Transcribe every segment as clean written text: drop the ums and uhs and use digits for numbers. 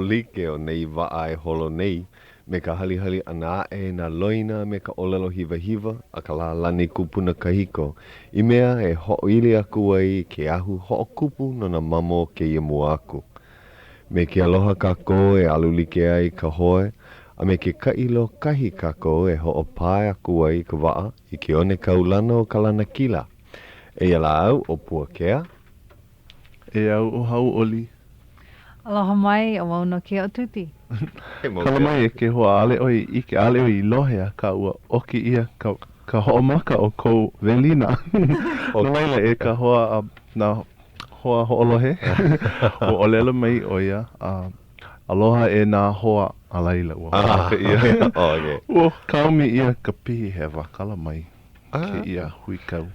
like o nei wa'a e holo nei, me ka halihali ana e na loina me ka olelo hiva a ka lalani kupuna kahiko. I mea e ho'ili aku ai ke ahu ho'okupu no na mamo ke iemu aku. Me ke aloha kako e alulike ai ka hoe, a me ke kailo kahi kako e ho'opae aku ai ka wa'a i ke one kaulana o ka lana kila. E ala au o Puakea. E au o Hauʻoli. Aloha mai, o mauna ke o Tuti. Kala mai e ke hoa ale oi, i ke ale oi i lohea ka ua oki ia ka ho'omaka o kou velina. No maila e ka hoa na hoa ho'olohe. O olelo mai o ia. Aloha e nā hoa a laila ua ho'aka ia. Ua kaumi ia ka pihi hewa kala mai. Ke ia hui kau.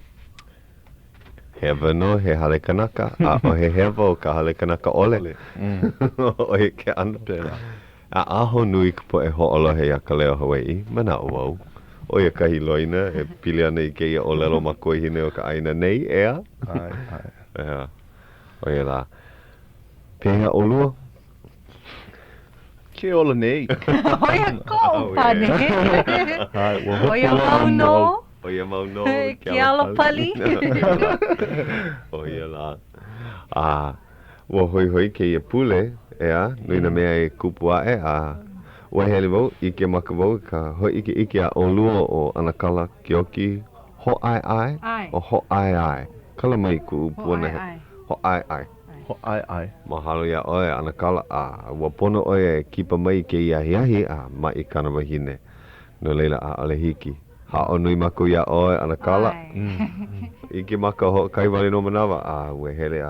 Hewa no, he hale kanaka, a o he hewa o ka hale kanaka ole. O he ke ana. A aho nui ka po e ho'olohe a Ka Leo Hawaiʻi, mana o au. O ia kahi loina, e pili ana i ke ia olelo makoi hine o ka aina nei, ea? Ea. O ia la. Pēha olua? Ke ola nei. O ia ko, pane. O ia mauno. O ia mauno. Ke alo pali. O ia la. Ua hoi hoi ke ia pule, ea, nui na mea e kupu ae, ua hele wau, ike maka wau, ka hoi ike a olua o anakala ki oki, ho ai, o ho ai. Kala mai ku puana he. Ho ai. Ho ai. Mahalo ia oe anakala, ua pono oe e kipa mai ke ia hiahi, ma i kana wahine. No leila ale hiki. Hao nui mako ia oe anakala. Ike maka ho kai wale no manawa, ua hele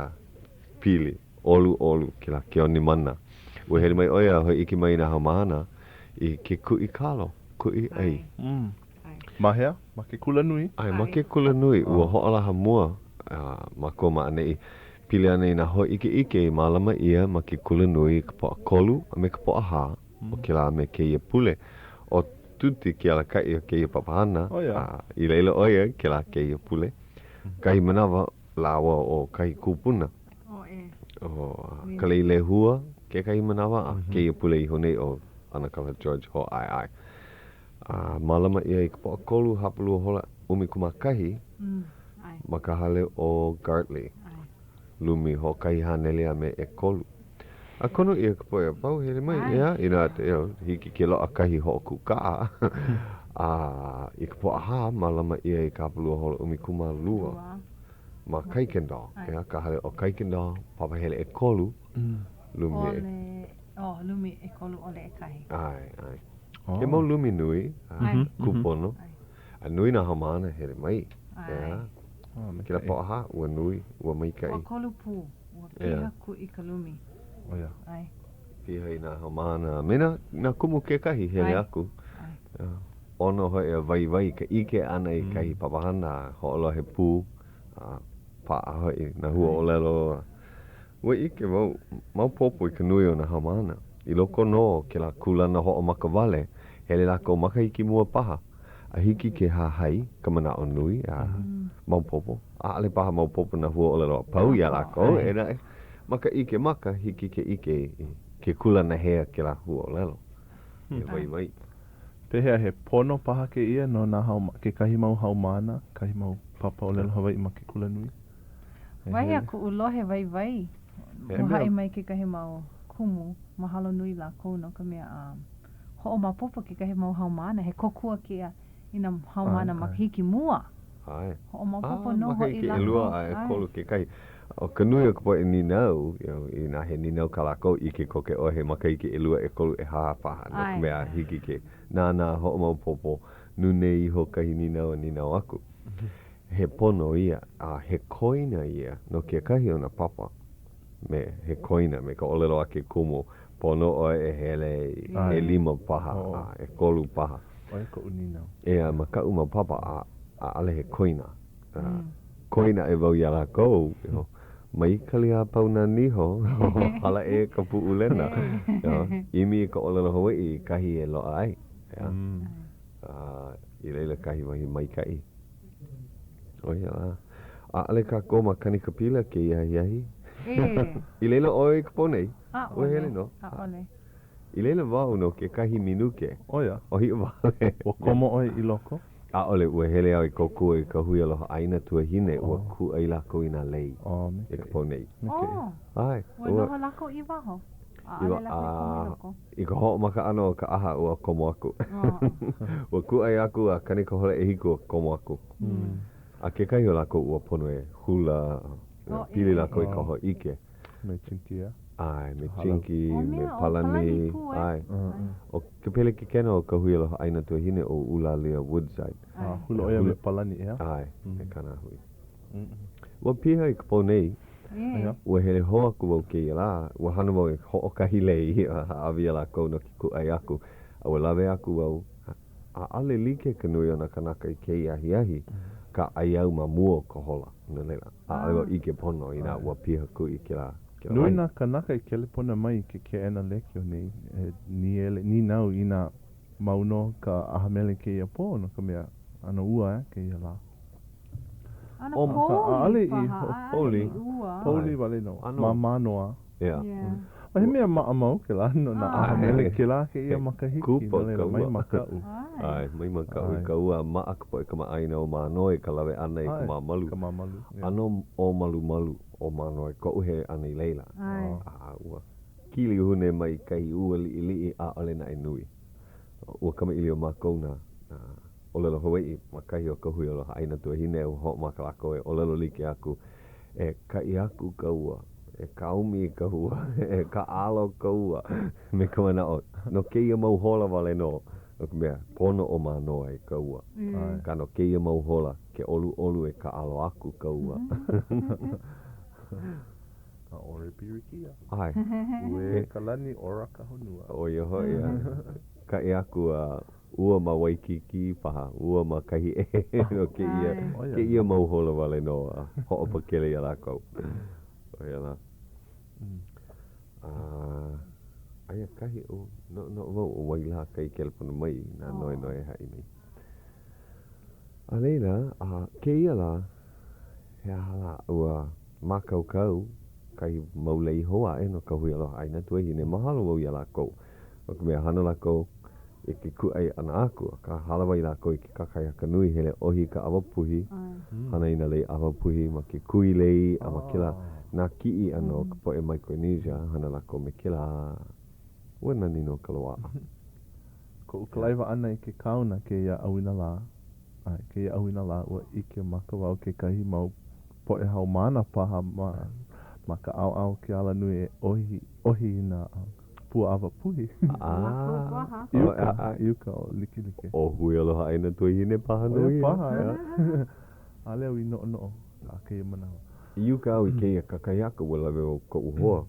pili. Olu, kila ke oni mana. Ua hele mai oia hoi iki mai na hamana i ke kui kalo, kui ai. Mahea, ma ke kula nui? Ai, ma ke kula nui, ua ho'alaha mua, ma ko ma ane i pili ane i na hoi ike i malama ia ma ke kula nui ka po'a kolu a me ka po'a ha, o ke la me ke ia pule. O tuti ke ala kai o ke ia papahana, i leila oia ke la ke ia pule. Kahi manawa lawa o kahi kupuna. Ka leile hua, ke kai manawa, ke ia pule i honei o anakala George ho ai. Malama ia i ka po'a kolu hapulu hola umikumakai, makahale o Gartley. Lumi ho kai hanele a me e kolu. A kono ia ka po'a pau hele mai, ia, ina te hiki ke loa kahi ho kukaa. I ka po'a ha, malama ia i ka hapulu hola umikumalua. Ma kaikendao, ka hale o kaikendao, papahele e kolu, lumi e... lumi e kolu ole e kahi. Ai. Ke mau lumi nui, kupono, a nui na hamana hele mai. Kila po'aha, ua nui, ua mai kai. Ua kolu pū, ua piha ku i ka lumi. Ai. Piha i na hamana, mena na kumu ke kahi hele aku. Ono hoi e vai, ka ike ana i kahi papahana, ho'olo he pū. Pa'a hoi, na hua o lelo. Ua ike mau popo i ka nui o na hamana. I loko no, ke la kulana ho'o maka wale, hele lako maka hiki mua paha. A hiki ke hahai, ka mana o nui, mau popo. A ale paha mau popo na hua o lelo. Pau ia lako, maka ike maka, hiki ke ike, ke kulana hea ke la hua o lelo. E vai. Pehea he pono paha ke ia no na ke kahi mau haumana, kahi mau papa o lelo Hawaiʻi ma ke kula nui. Vai aku ulohe vai. Kuhai mai ke kahi mau kumu, mahalo nui la kou no ka mea ho'o mapopo ke kahi mau haumana, he kokua ke a ina haumana makahiki mua. Ho'o mapopo no ho i la kou. Makahiki e lua e kolu ke kahi. O ka nui o ka poe ninau, i nā he ninau ka lako i ke koke o he makahiki e lua e kolu e hāpaha. No ka mea hiki ke nā ho'o mapopo nunei ho kahi ninau aku. He pono ia, he koina ia, no ke kahi o na papa. Me he koina, me ka olelo ake kumu, pono o e hele, e lima paha, e kolu paha. Oe ko uninau. Ea, ma ka uma papa a ale he koina. Koina e wau ia la kou, mai kali a pauna niho, hala e ka pu'ulena. Imi ka olelo Hawaiʻi, kahi e loa ai. I leila kahi wahi mai kai. O ia la. A ale ka koma kanikapila ke iahi. I leila oi ka ponei. A'ole. Ue hele no. A'ole. I leila wau no ke kahi minuke. Oia. O hi wale. Ua komo oi i loko? A'ole ua hele au i koku i ka hui aloha aina tuahine ua ku ai lako i nā lei. E ka ponei. Ai. Ua noho lako i waho. A'ale lako i komi loko. I ka ho'o maka ano o ka aha ua komo aku. Ua ku ai aku a kani ka hole e hiku komo aku. A ke kai o lako ua pono e hula pili lako i ka ho ike. Me chinkia. Ai, me chinki, me palani. Ai. O ke pele ke kena o ka hui aloha aina tuahine o Ulalia Woodside. Hula oia me palani ea? Ai, e kana hui. Ua piha i ka ponei. Ua hele hoa ku wau ke ia la. Ua hana wau e ho'o kahi lei a awia la kou no ki ku ai aku. A ua lawe aku wau. A ale like ka nui ona kanaka i kei ahi ahi. Ka ai au ma mua ka hola. Nela. A ale wau ike pono i nā ua piha ku i ke la. Nui nā kanaka i kele pona mai ke ena leki o nei. Ni nau i nā mauno ka ahamele ke ia po no ka mea ana ua ke ia la. Ana pōli pōli. Pōli wale no. Ma manoa. Yeah. O he mea maa mau ke la no na ahamele ke la ke ia makahiki. Kupa ka mai makau. Ai, mai makau i ka ua maa ka po i ka maaina o manoe ka lawe ana i ka mamalu. Ka mamalu. Ano o malu malu o manoe ko uhe ana i leila. Ua. Kili hune mai kai ua li a ole na e nui. Ua kama ili o mākou na olelo Hawai'i makahi o ka hui o aina tuahine o ho makalako e olelo like aku e kai aku ka ua e kaumi ka ua e ka alo ka ua me ka mana o no keia mau hola wale no mea pono o manoa e ka ua ka no keia mau hola ke olu e ka alo aku ka ua ka ore pirikia ai ue kalani ora ka honua o ia hoi ka e aku ua ma waikiki paha, ua ma kahi no ke ia mau hola wale no ho'o pakele ia lako. O ia la. Aia kahi o, no o waila kai kele pono mai, na noe hai mai. A leila, ke ia la, hea hala ua makaukau, kai maulei hoa e no ka hui aloha aina tuahine, mahalo wau ia lako. O ka mea hana lako, e ke kuai ana aku, ka halawai lako i ke kakai haka nui hele ohi ka awapuhi, hana ina lei awapuhi ma ke kui lei, ama kila nā ki'i ano ka poe Micronesia, hana lako me kila ua nani no ka loa. Ko ukalaiwa ana i ke kauna ke ia awina la, ke ia awina la ua ike maka wau ke kahi mau poe hau mana paha ma ka au ke ala nui e ohi na pua awa puhi. Iuka o liki. O hui aloha aina tuahine paha nui. Paha, ale au i no. A keia manawa. Iuka au i keia kakaiaka ua lawe o ka uhoa.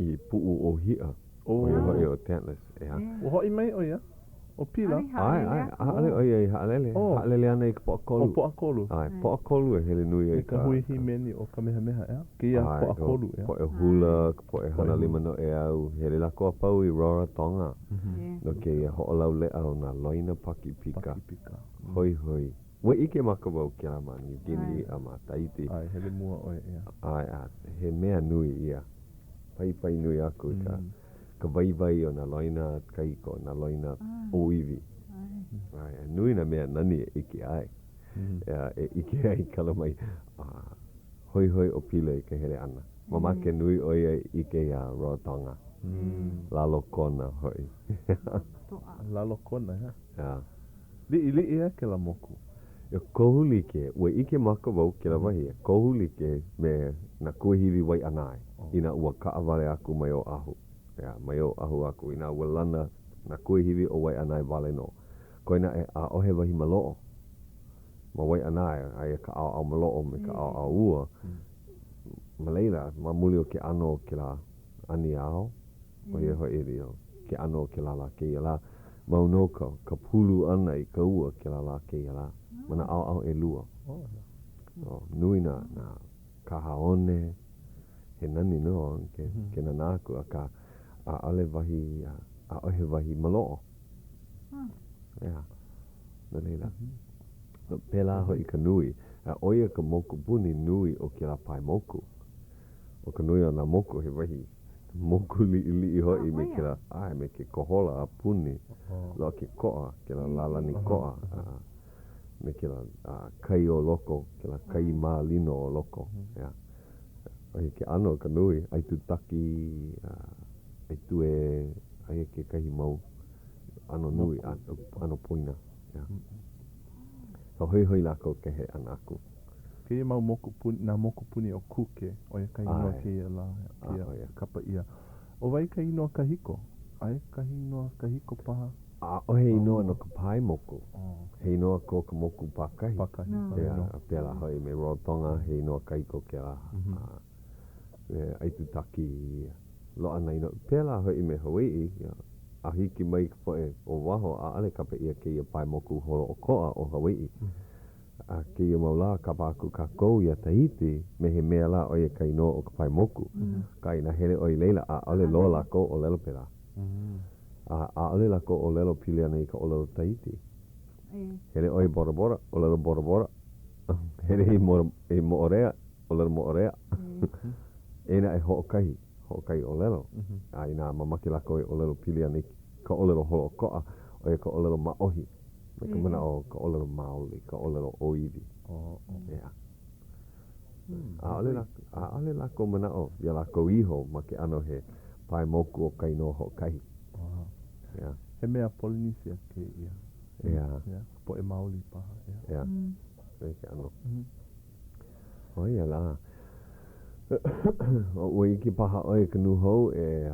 I puu o hia. O ia hoi o Tantless. O hoi mai o ia? O pila? Ai, haale o ia i haalele. Haalele ana i ka poakolu. O poakolu. Ai, poakolu e hele nui e ka hui himeni o ka meha ea. Keia poakolu ea. Poe hula, poe hana lima no e au. Hele lako a pau i Rora Tonga. No keia ho'olau lea o na loina pakipika. Hoi. Ua ike maka wau ki a ma New Guinea a ma Tahiti. Ai, hele mua o ea. Ai, he mea nui ia. Pai nui aku ka vai o na loina kaiko, na loina oiwi. Ai, nui na mea nani e ike ai. E ike ai kala mai hoi o pile i ke hele ana. Mamake nui o ia ike a Rotonga. Lalo kona hoi. Lalo kona, ya. Li ea ke la moku. E kohu like, ua ike maka wau ke la wahi. Kohu like me na kuhiwi wai anai. Ina ua kaawale aku mai o ahu. Mai o ahu aku. Ina ua lana na kuhiwi o wai anai wale no. Koina e a ohe wahi maloo. Ma wai anai, ai ka au maloo me ka au ua. Ma leila, ma muli o ke ano ke la ani ao. O ia hoi rio. Ke ano ke la ke ia la. Mauno ka pulu ana i ka ua ke la ke ia la. Mana au e lua. Nui na kahaone. He nani no, ke nanaku a ka a ale wahi, a ohe wahi maloo. Na leila. Pela hoi ka nui. A oia ka moku puni nui o ke la pai moku. o ka nui o nā moku he wahi. Moku li hoi me ke la, me ke kohola a puni. Loa ke koa, ke la lalani koa. Me ke la kai o loko, ke la kai mā lino o loko. Ai ke ano ka nui, ai tu taki, ai tu ai ke kahi mau ano nui, ano poina. So hoi lako ke he ana aku. Ke mau nā moku puni o kuke, o ia kai noa ke ia la, kia kapa ia. O wai kai noa kahiko? Ai kahi noa kahiko paha? O hei noa no ka pai moku. Hei noa ko ka moku pakahi. Pela hoi me rotonga, hei noa kahiko ke la. Ai tu taki loa nei no. Pela hoi me Hawai'i, a hiki mai ka poe o waho a ale kapa ia ke ia pai moku holo o koa o Hawai'i. Ke ia maula ka paku ka kou ia Tahiti me he mea la o ia kai no o ka pai moku. Kai na hele o i leila a ole loa la ko o lelo pela. A ole la ko o lelo pili ana i ka o lelo Tahiti. Hele o i bora bora, o lelo bora bora. Hele i moorea, o lelo moorea. Ena e hoʻokahi o lelo. A ina mamaki la ko o lelo pili ana i ka o lelo holo koa o ia ka o lelo maohi. Me ka mana o ka olelo maoli, ka olelo oiwi. A ole lako mana o, ia lako iho ma ke ano he pai moku o kai no ho kai. He mea Polynesia ke ia. Po e maoli paha. Me ke ano. O ia la. O ui ki paha oe ka nuhou e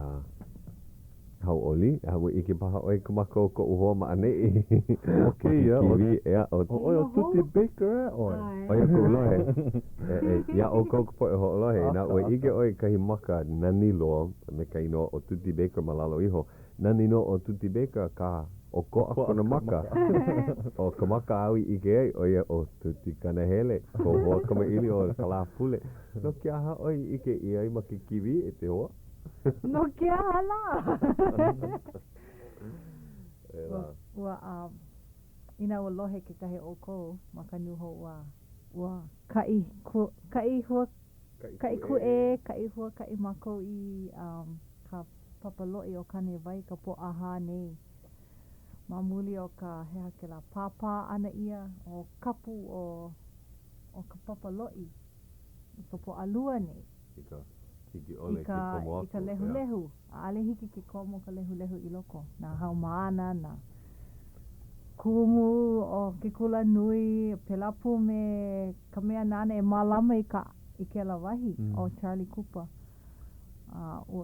Hauʻoli, hawa iki paha oi ka mako ko uhoa ma anei. Okay, Kiwi, o Tuti Baker, oi. Oia ko lohe. Ia o koko po e ho lohe. Na oi ike oi kahi maka nani loa, me kai no o Tuti Baker malalo iho. Nani no o Tuti Baker ka o koa kona maka. O ka maka awi ike ai, oia o Tuti Kanahele. Ko hoa kama ili o ka la pule. No kia ha oi ike ia i maki kiwi e te hoa. No kia hala. Ina ua lohe ke kahe o kou ma ka nuho ua kai hua kai hua kai mako i ka papaloi o kane vai ka po aha nei. Mamuli o ka heha ke la papa ana ia o kapu o ka papaloi i ka po alua nei. Hiki ole I ka lehu. Ale hiki ke komo ka lehu i loko. Nā haumāna, nā kumu o ke kula nui, pelapu me ka mea nāne e mālama i ke la wahi o Charlie Cooper.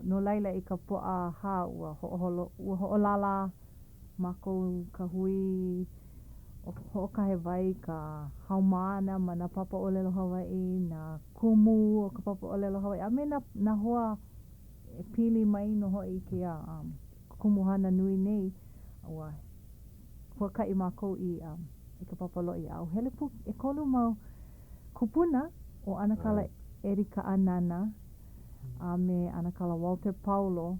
No laila i ka poa hā ua hoʻolala mako ka hui o hoʻokahe wai ka haumāna ma nā papa o lelo Hawai'i, nā kumu o ka papa o lelo Hawai'i. A me nā hoa e pili mai no hoi ke kumuhana nui nei. Ua huakai mako i ka papa loi. Au hele pu e kolu mau kupuna o Anakala Erika Anana a me Anakala Walter Paulo.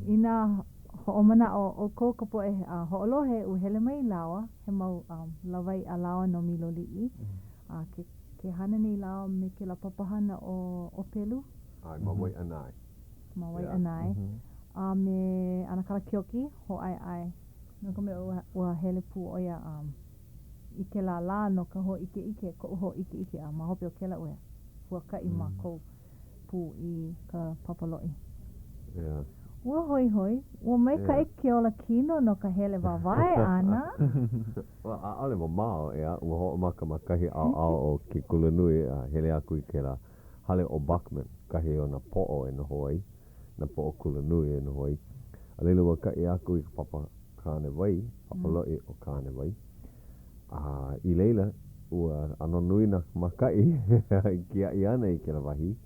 Ina hoʻomana o ko ka poe hoʻolohe u hele mai lawa, he mau lawai a lawa no miloli'i. Ke hana nei lawa me ke la papahana o Pelu. Mawai anai. Mawai anai. Me Anakala Kioki, ho ai. No ka mea ua hele pu oia i ke la no ka ho ike, ko ho ike ma hope o ke la ue. Huakai mako pu i ka papaloi. Ua hoi, ua mai ka e ke ola kino no ka hele wawae ana. A ole mo mao ua ho maka makahi ao o ke kulanui hele aku i ke la hale o Buckman, kahi o na po'o e no hoi, na po'o kulanui e no hoi. A leila ua kai aku i ka papa kāne wai, papaloi o kāne wai. I leila ua anonui na makai ki a iana i ke la wahi.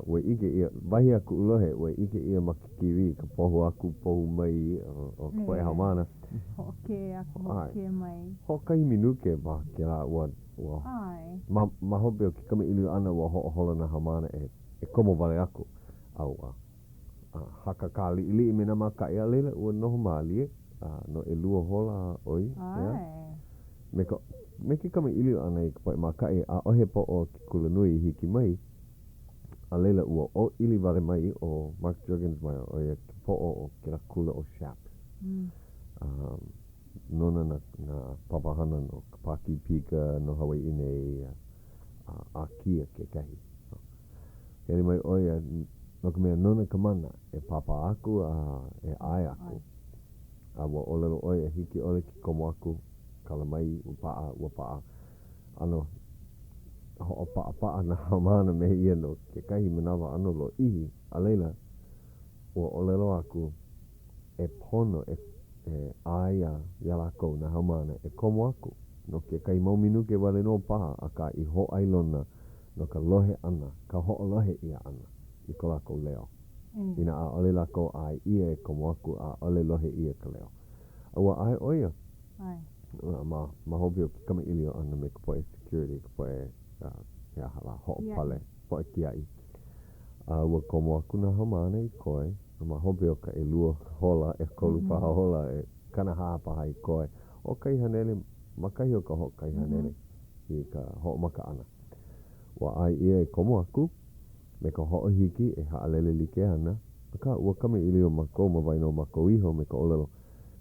Ua ike ia, wahi aku ulohe, ua ike ia makikiwi, ka pohu aku pohu mai o koe haumana. Hoke mai. Hokai minuke ma ke la ua ma hope o ki kama ilu ana ua ho'ohola na haumana e komo wale aku. Au haka ka li'i me na makai a leila ua noho maali no e lua hola oi. Me ke kama ilu ana i ka poe makai a ohe po o ki kulanui hiki mai. A leila ua o ili wale mai o Mark Juergens mai o ia ke po'o o ke la kula o Shaps. Nona na papahana no Paki Pika no Hawai'i nei a kia ke kahi. Keri mai oia no ka mea nona ka mana e papa aku e ai aku. A ua olelo oia hiki ole ki komo aku kala mai ua paa ano ho paa na hamana me ia no ke kahi manawa ano lo ihi a leila ua olelo aku e pono e aia yalako na hamana e komo aku no ke kai mauminu ke wale no paha a ka i ho ailona no ka lohe ana ka ho lohe ia ana i ko lako leo ina a ole lako ai ia e komo aku a ole lohe ia ka leo a ua ai oia ma hobi o ki kama ilio ana me ka poe security ka poe ya hala ho pale poe kiai a ua komo aku na hamana i koe ma hobi o ka elua hola e kolu paha hola e kanaha paha i koe o kai hanele makahi o ka ho kai hanele i ka ho maka ana wa ai ia e komo aku me ka ho hiki e haalele like ana ka ua kama ilio mako ma vaino mako iho me ka olelo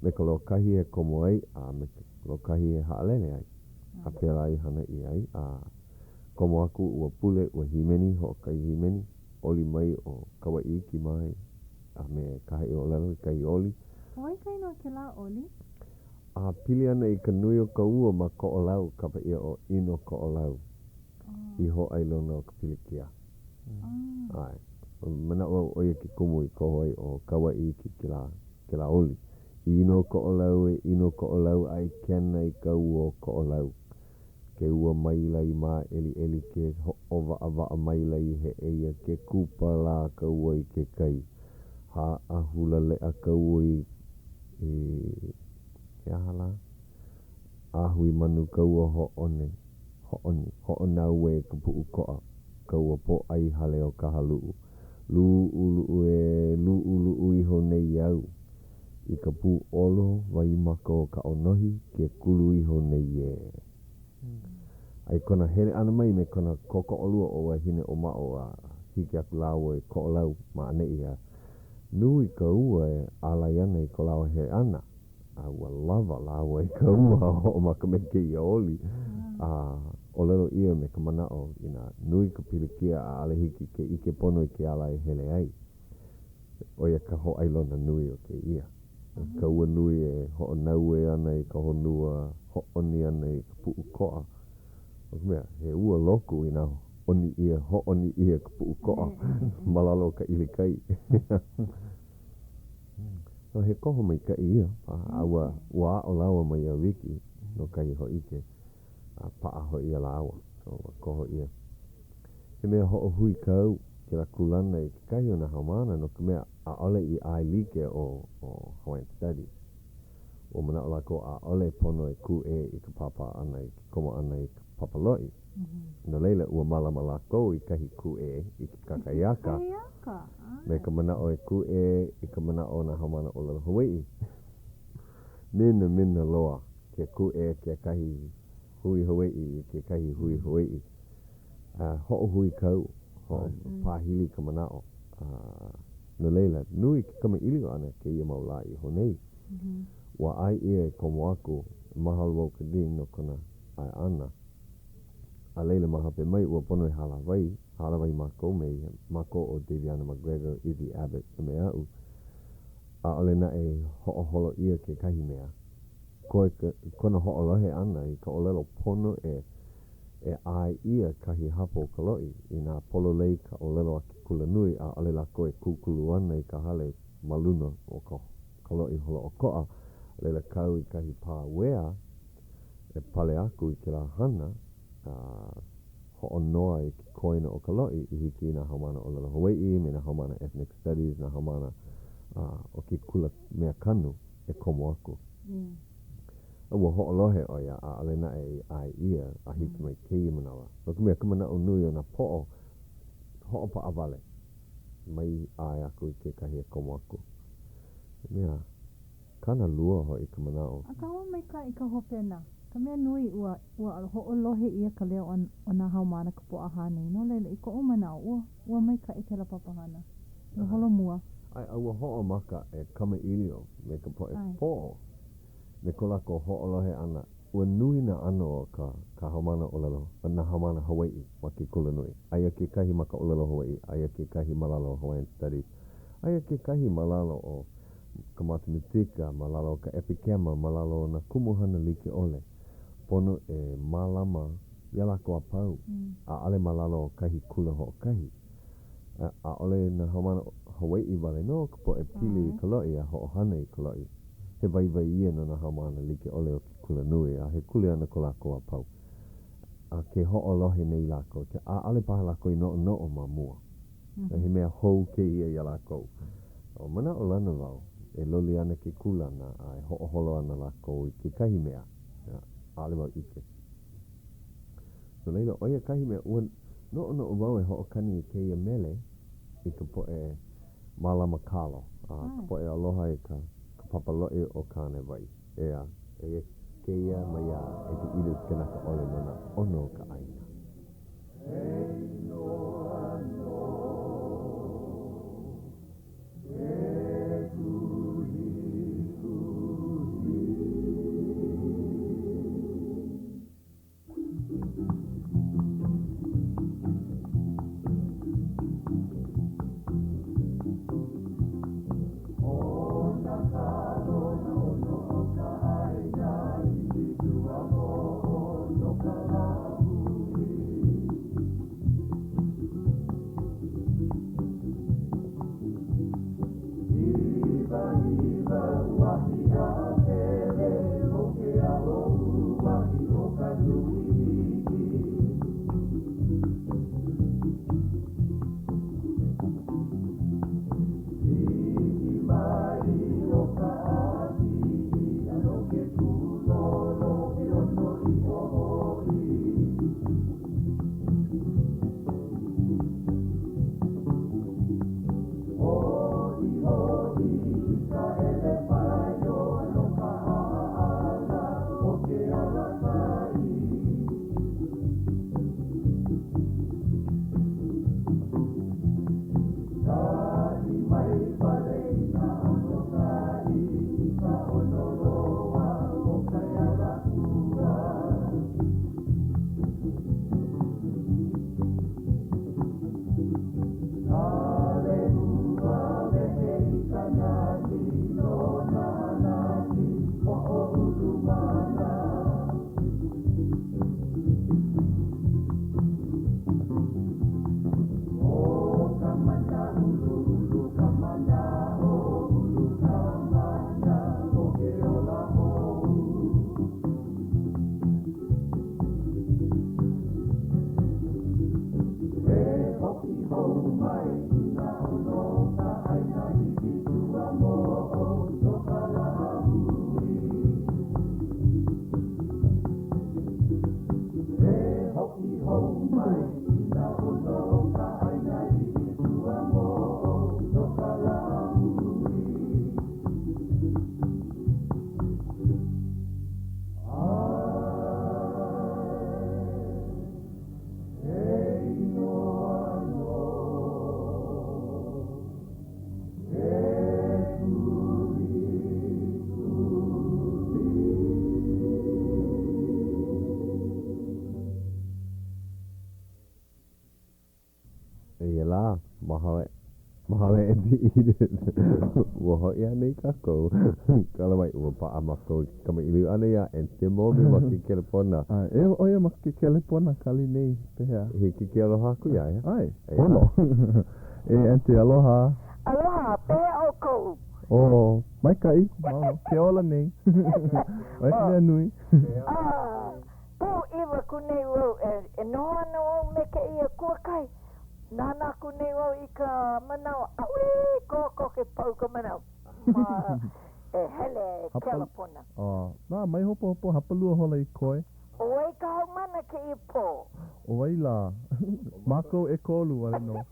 me ka lo kahi e komo ai a me ka lo kahi e haalele ai a pela i hana i ai a komo aku ua pule ua himeni ho kai himeni oli mai o kawaii ki mai a me kahi o lelo i kai oli Oi kai no ke la oli? A pili ana i ka nui o ka ua ma ko o lau kapa ia o ino ko o lau i ho ailona o ka pilikia ai mana o ia ki kumu i kohoi o kawaii ki ke la oli ino ko o lau e ino ko o lau ai kena i ka ua o ko o lau ke ua maila i mā eli ke ova ava maila i he eia ke kupa la ka ua i ke kai ha ahula le a ka ua i hala ahui manu ka ua ho'oni nau e ka pu'u ko'a ka ua po ai hale o ka halu'u lu'u iho nei au i ka pu olo wai mako ka onohi ke kulu iho nei e ai kona hele ana mai me kona koko olua o wahine o mao a hiki aku lau e ko lau ma ane ia nui ka ua e alaiana i ko lau he ana a ua lava lau e ka ua o maka me ke ia oli o lelo ia me ka manao ina nui ka pilikia a ale hiki ke ike pono i ke ala e hele ai o ia ka ho ailona nui o ke ia ka ua nui e ho nau e ana i ka honua ho oni ana i ka pu'u ko'a o mea he ua loku ina oni ia ho oni ia ka pu'u ko'a malalo ka ilikai no he koho mai ka ia a ua o lawa mai a wiki no kai ho ike a paa ho ia lawa so koho ia he mea ho hui kau ke la kulana i ke kai o na hamana no ka mea a ole i ai like o Hawaiian Studies o mana o lako a ole pono e ku e i ka papa ana i komo ana i ka papaloi no leila ua malama lako i kahi ku e i ki kakaiaka me ka mana o e ku e i ka mana o na hamana o lalo Hawai'i mina loa ke ku e ke kahi hui Hawai'i i ke kahi hui Hawai'i ho hui kau ho pahili ka mana o no leila nui ki kama ilio ana ke ia maula i honei wa ai ia e komo aku mahal wau ka ding no kona ai ana a leila mahape mai ua pono i halawai mako o Daviana McGregor Izzy Abbott a mea au a ole na e ho'o ia ke kahi mea kona ho'o lohe ana i ka olelo pono e ai ia kahi hapo kaloi i nga polo lei ka olelo a ki kula nui a ole lako e kukulu ana i ka hale maluna o ka kaloi holo o ko'a leila kau i kahi pā wea e pale aku i ke la hana ho'o noa i ki koina o kaloi i hiki na hamana o lalo Hawai'i me na hamana ethnic studies na hamana o ki kula mea kanu e komo aku ua ho'o lohe o ia a ale na e ai ia a hiki mai kei manawa no kumea kamana o nui o na po'o ho'o pa avale mai ai aku i ke kahi e komo aku mea kana lua ho i ka manao a ka mai ka i ka hopena Ka mea nui ua ho'olohe ia ka leo o nā haumana ka po'aha nei. No leila, I ko o manao, ua mai ka e ke la papahana. Ua holo mua. Ai, ua ho'o maka e kamailio me ka po e po'o. Me ko lako ho'olohe ana. Ua nui na ano o ka haumana olelo, na haumana Hawai'i ma ke kula nui. Aia ke kahi maka olelo Hawai'i, aia ke kahi malalo Hawaiian Studies, aia ke kahi malalo o ka matematika, malalo ka epikema, malalo na kumuhana like ole. Pono e malama ia lako a pau. A ale malalo kahi kula ho kahi. A ole na haumana Hawai'i wale no ka po e pili I ka loi a ho'ohana I ka loi. He vai ia no na haumana like ole o ki kula nui a he kule ana ko lako a pau. A ke ho'olohe nei lako. Te a ale paha lako I no ma mua. He mea hou ke ia lako. O mana o lana wau. E loli ana ke kula na a e ho'oholo ana lako I ke kahi mea. Ale wau ike. So leila, oia kahi mea ua no wau e ho'okani I ke ia mele I ka po e malama kalo. Ka po e aloha I ka papaloi o kāne wai. E ke ia mai a e te iru kanaka ole nona ono ka aina. Mahale e te ire. Ua hoi anei kako. Kala mai ua paa mako. Kama ilu anei a en te momi ma ke kelepona. E oia ma ke kelepona kali nei pehea. He ke aloha ku ia e? Ai, ono. E en te aloha. Aloha, pehea o kou. O, mai kai, mauno, ke ola nei. Mai mea nui. Pō iwa ku nei wau e noa no me ke ia kua kai. Nana ku nei wau I ka manao. Aui, ko ke pau ka manao. E hele kelepona. Nā, mai hopo hapalua hola I koe. Oi ka hau mana ke I pō. Oi la, mako e kolu wale no.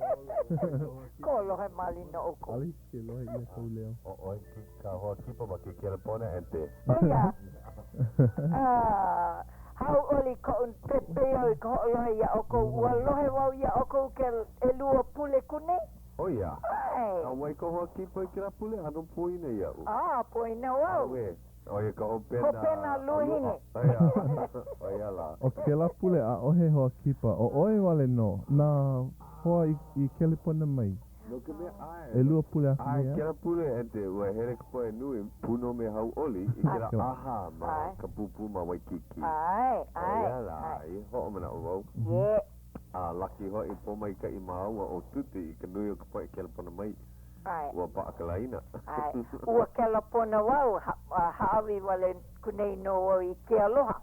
Ko lohe malina o ko. Ali, ke lohe ia Ka Leo. Oi ki ka hoa kipa ma ke kelepona ente. Oia. Hauʻoli ko un pepe o ko lohe ia o ko ua lohe wau ia o ko ke e lua pule kune. Oia. Ai. Awai ka hoa kipa ki la pule ano poina ia u. Poina wau. Oia ka hopena. Hopena luhine. Oia la. O ke la pule a ohe hoa kipa, o oe wale no, na hoa i kelepona mai. No ke mea ai. E lua pule aku Ai, mea. ke la pule ente, ua here ka poe nui, puno me Hauʻoli, i ke la aha ma ka pupu ma Waikiki. Ai. Oia la, i ho'o mana o wau. Ye. Laki ho i po mai ka i maua o tuti i ka nui o ka poe kelepona mai. Ai. Ua paakalaina. Ai. Ua kelepona wau, haawi wale kunei no o i ke aloha.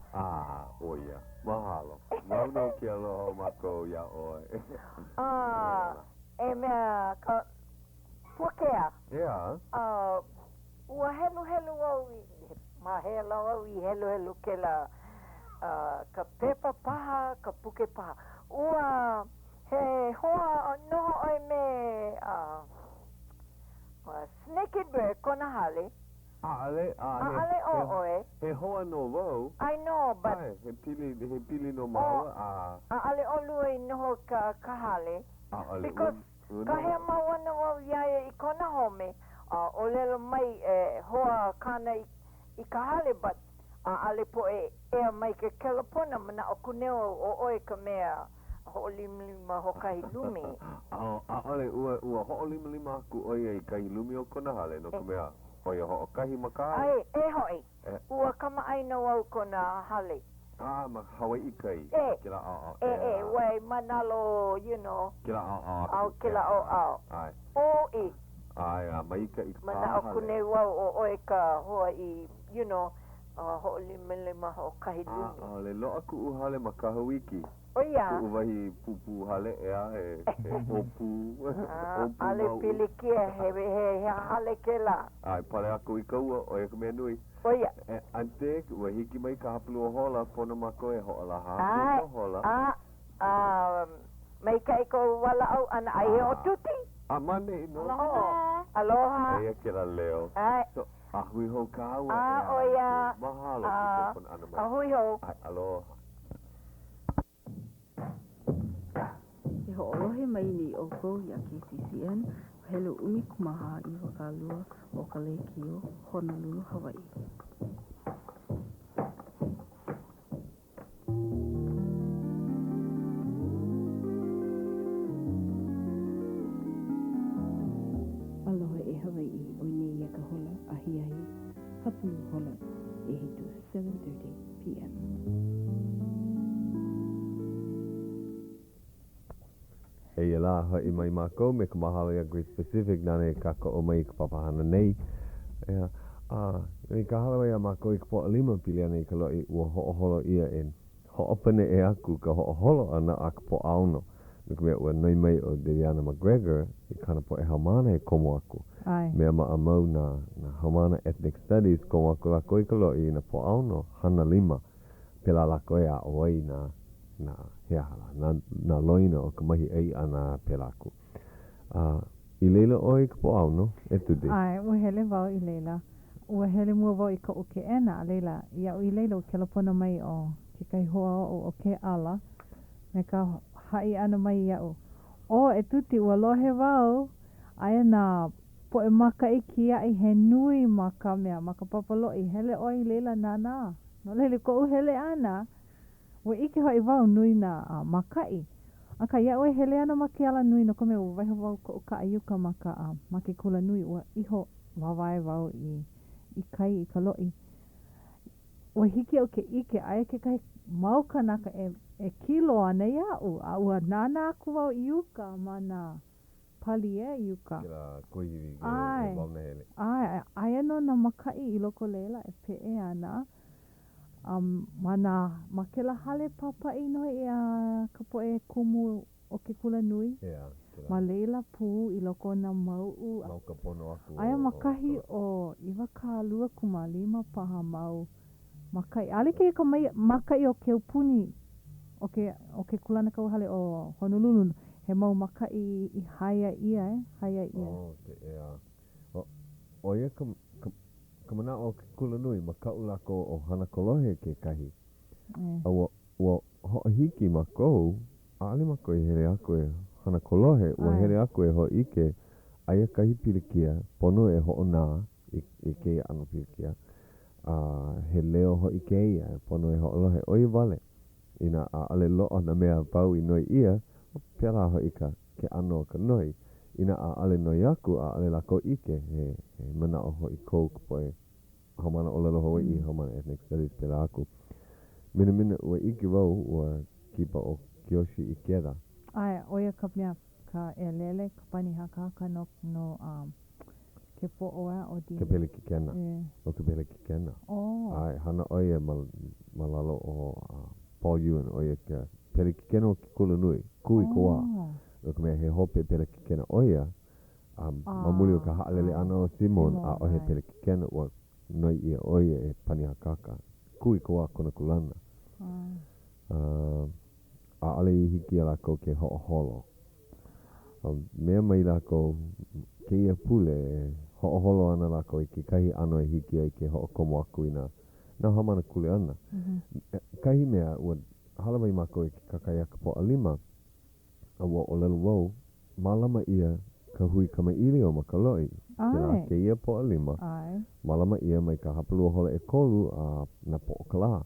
Oia. Mahalo. Mau no ke aloha mako ia oe. E mea ka Puakea. Ia. Ua helu au i mahela au i helu ke la ka pepa paha, ka puke paha. Ua he hoa noho oi me snaked bird Kanahele. Ale o oe. He hoa no wau. I know, but He pili no maua. ale olu i noho ka kahale. Ale. Because ka he mawana wau iaia I kona home, o lelo mai hoa kana I kahale, but ale po ea mai ke kelepona mana o kuneo o oe ka mea hoʻolimlima hokahi lumi. Ale ua hoʻolimlima aku oia I kahi lumi o Kanahele no ka mea. Oia hoʻokahi makai. Ai, hoi. Ua kamaʻaina wau kona hale. Ma Hawai'i kai. Kila Wai manalo, you know. Kila Kila au. Ai. O Ai, maika I mana o kune wau o oe ka hoa I, you know, hoʻolimlima hokahi lumi. Le loa kuʻu hale ma ka hawiki. Oia. Kuʻu wahi pupu hale ea he opu. Ale pilikia he hale ke la. Ai, pale aku I kaua o e ka mea nui. Oia. Ante, ua hiki mai ka hapulu o hola, pona mako e hoʻolaha. Ai. Mai ka iko wala au ana ai o tuti. Mane no. Aloha. Eia ke la leo. Ai. So, ahui ho ka aua. Oia. Mahalo ki te ana mai. Ahui ho. Ai, aloha. E hoʻolohe mai ni o kou ia KCCN, hele umi kumaha I wakalua o Ka Leo Honolulu, Hawai'i. Aloha e Hawai'i o nei ia ka hola ahiahi, hapulu hola e hitu 7:30 p.m. Hei la hoi mai mako me ka mahalo ia grade specific nane kako o mai ka papahana nei. Ea, me ka hala ia mako I ka poa lima piliana I ka loi ua hoʻoholo ia e hoʻopene e aku ka hoʻoholo ana a ka poa aono. Me ka mea ua noi mai o Deviana McGregor I kana poa e haumana e komo aku. Ai. Mea maamau na haumana ethnic studies komo aku lako I ka loi na poa aono hana lima. Pela lako e a oi na heahala, na loina o ka mahi ei ana pelaku. I leila oi ka po auno, e tudi. Ai, ua hele wau I leila. Ua hele mua wau I ka o ke ena, leila. Ia I leila o ke lapona mai o ke kai hoa o ke ala. Me ka hai ana mai iau. E tuti ua lohe wau. Aia na po e maka I kia I he nui maka mea, maka papalo I hele oi leila nana. No leila ko u hele ana. Ua ike hoi wau nui na makai. Aka ia oi hele ana maki ala nui no kome ua waiho wau ko ka ayuka maki kula nui ua iho wawai wau I kai I ka loi. Ua hiki o ke ike aia ke kai mau kanaka e kilo ana iau. A ua nana aku wau iuka mana pali iuka. Kira koiwi Ai. Aia no na makai I loko leila e pe ana. Mana makela hale papa ino ka po e kumu o ke kula nui. Ma leila pu I loko na mau. Mau ka pono aku. Aia makahi o iwa ka 2.5 paha mau. Makai. Ale ke makai o ke upuni o ke kulana kau hale o Honolulu. he mau maka I haia ia, haia ia. O ia ka mana o ke kula nui ma ka ulako o hana kolohe ke kahi. Ua ho'ahiki ma kou, aale ma koe hele aku e hana kolohe, ua hele aku e ho ike aia kahi pilikia, pono e ho nā I ke ano pilikia. He leo ho ike ia, pono e ho lohe, oi vale. Ina aale loa na mea pau I noi ia, pera ho ika ke ano ka noi. Ina aale noi aku, aale lako ike, he mana o ho I kou kapoe. Haumana o lalo Hawai'i, haumana ethnic studies pera aku. Mina ua iki wau, ua kipa o Kyoshi I kera. Ai, oia ka mea ka e lele, ka pani haka no ke po'oa o di. Ke pele ki kena. O ke pele ki kena. Ai, hana oia malalo o Paul Ewan, oia ke pele ki kena o ki kula nui, kui koa. O ka mea he hope pele ki kena oia, mamuli o ka haalele ana o Simon, a o he pele ki kena ua noi ia oia e pani hakaka. Kui koa kona kulana. A ale I hiki a lako ke ho'oholo. Mea mai lako ke ia pule ho'oholo ana lako I ke kahi ano e hiki ai ke ho'okomo aku ina na hamana kule ana. Kahi mea ua hala mai mako I ke kakai aka po alima a ua o lelu wau malama ia ka hui kamaili o makaloi ke la ke ia po alima malama ia mai ka hapalua hola e kolu a na po okala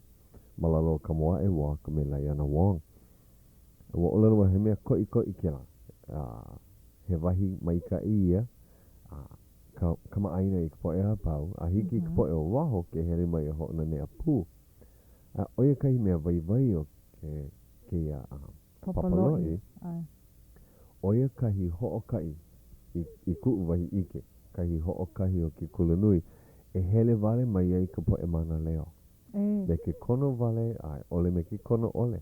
malalo ka moa e wa ka me Laiana Wong ua o lelu wa he mea koi ke la he wahi mai ka ia ka maaina I ka poe a pau a hiki ka poe o waho ke here mai a ho na nea pū oia kahi mea vai o ke ia papaloi oia kahi ho'okai I ku'u wahi ike kahi ho'okahi o ke kulanui e hele vale mai ai ka poe mana leo me ke kono vale ai ole me ke kono ole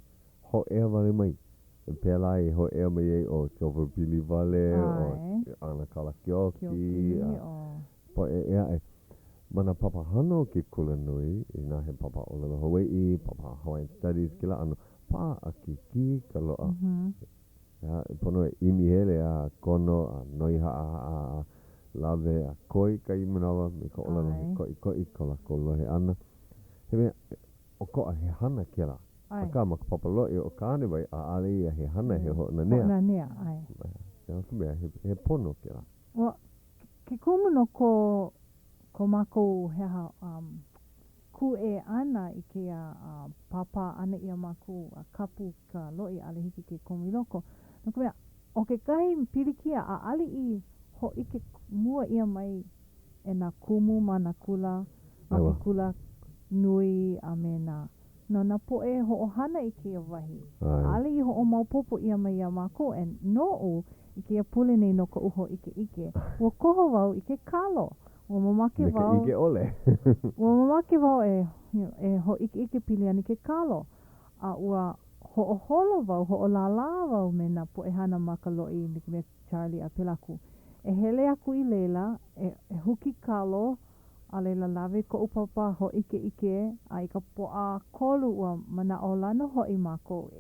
ho ea vale mai e pēlā e ho ea mai ai o Silver Billy vale o ana kalakioki poe ea e mana papa hano ke kulanui I nā he papa o lalo Hawai'i papa Hawaiian Studies kila ano pa a kiki ka loa ya pono e imi hele a kono a noiha a lave a koi ka imanawa me ka olano he koi ka lako lohe ana he mea o ko a he hana kera a ka maka papaloi o ka ane vai a ale ia he hana he ho na nea na nea ai ya ka mea he pono kera ke kumuno ko mako heha ku e ana I ke papa ana ia mako a kapu ka loi ale hiki ke komiloko no ka mea o ke kahi pirikia a ali I ho ike mua ia mai e na kumu ma na kula ma ke kula nui a me na poe ho ohana I ke wahi ali I ho o maupopo ia mai ia mako e no I ke pule nei no ka uho ike ua koho wau I ke kalo ua mamake wau ike ole ua mamake wau e ho ike pili ani ke kalo a ua ho'oholo wau ho'olala wau me na po'ehana makaloi ni me Charlie a pelaku e hele aku I leila e huki kalo a leila lave ko upapa ho ike a I ka po'a kolu ua mana o lana ho I mako